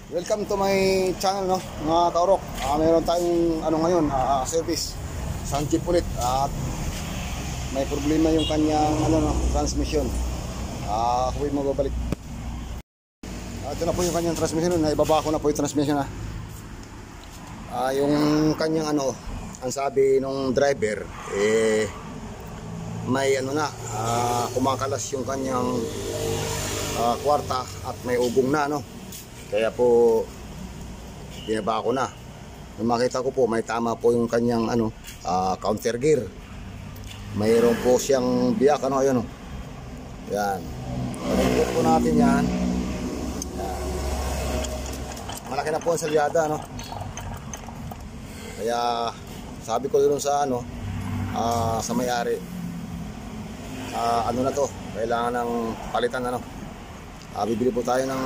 Welcome to my channel, no, mga kaorok. Mayroon tayong ngayon, service isang jeep ulit at may problema yung kanyang transmission. Ako yung magbabalik. Ito na po yung kanyang transmission. Naibaba ko na po yung transmission. Yung kanyang ang sabi nung driver may kumakalas yung kanyang kwarta at may ugong na, kaya po binaba ko na. Nung makita ko po may tama po yung kanyang counter gear. Mayroon po siyang biyak ayun yan. Pag-check po natin yan. Malaki na po ang salyada, Kaya sabi ko doon sa sa may-ari, na to, kailangan ng palitan bibili po tayo ng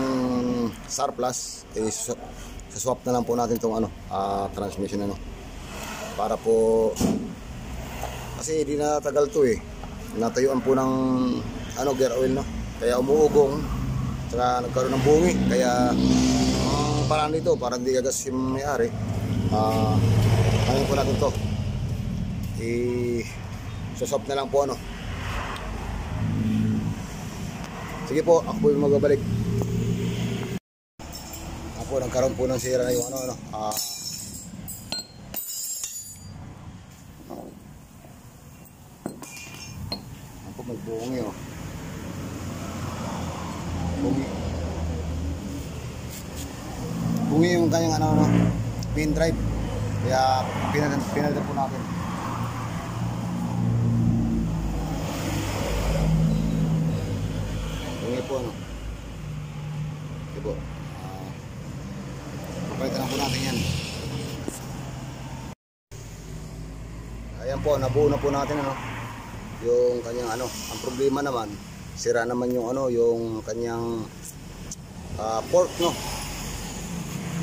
surplus, swap na lang po natin itong transmission para po kasi hindi na tagal to natayuan po ng gear oil, kaya umuugong saka nagkaroon ng bungi, kaya parang dito parang hindi gagas yung may-ari. Ngayon po natin to swap na lang po Sige po, ako po yung magbabalik. Ako nagkaroon po ng sira na yung ano po magbungi bungi yung kanyang pin drive, kaya pinalitan po natin. Po po, papalitan po natin yan. Ayan po, nabuo na po natin yung kanyang ang problema naman, sira naman yung yung kanyang port,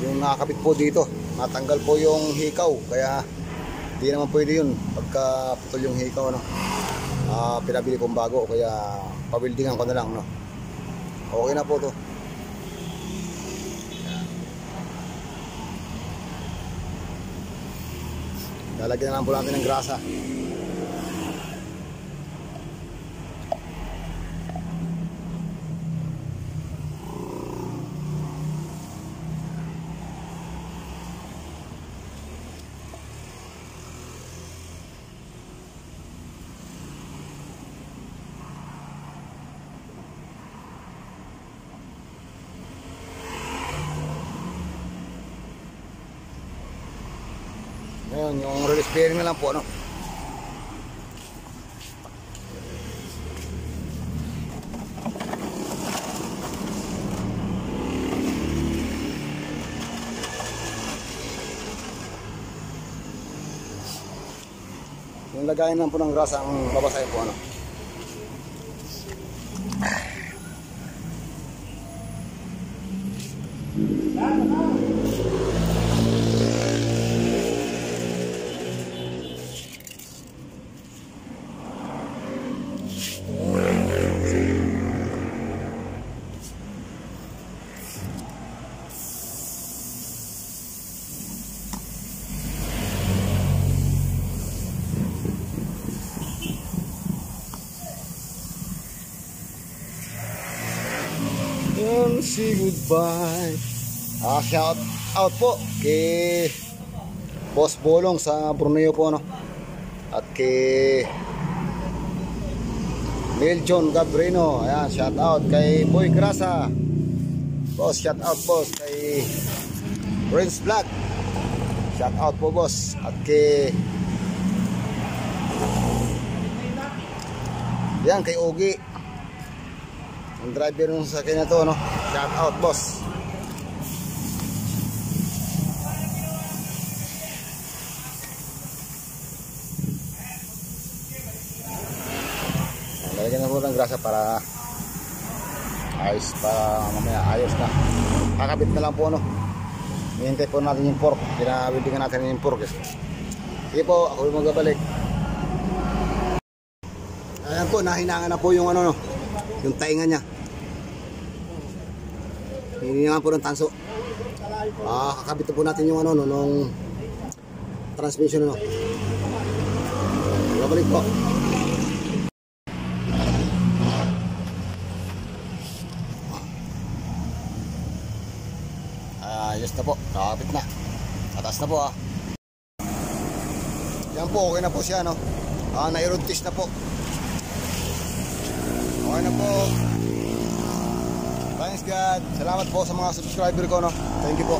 yung nakakabit po dito, natanggal po yung hikaw, kaya di naman pwede yun pagka putol yung hikaw. Pinabili kong bago, kaya pabildingan ko na lang, okay na po to. Lalagyan na lang po natin ng grasa. Ngayon, yung release bearing na lang po, Yung lagayan lang po ng grasa ang babasahin po, Say goodbye. Shout out po kay Boss Bolong sa Borneo po, at kay Meljon Gabrino. Ayan, shout out kay Boy Grasa. Boss, shout out boss kay Prince Black. Shout out po boss, at kay yan kay Ogi, ang driver ng sasakyan na to, shout out boss. Lalagyan na po ng grasa para ayos, para mamaya ayos na. Kakabit na lang po, hihintay po natin yung fork. Pinabildingan natin yung fork. Sige po, ako yung magbabalik. Ayan po, nahinangan na po yung yung tainga niya. Hindi naman po ng tanso. kakabit na po natin yung ano, nung transmission, ano. Babalik po. Ayos na po, kakabit na. Atas na po, Yan po, okay na po siya, no. Na-road test na po. Okay na po. Thanks God. Salamat po sa mga subscriber ko, no. Thank you po.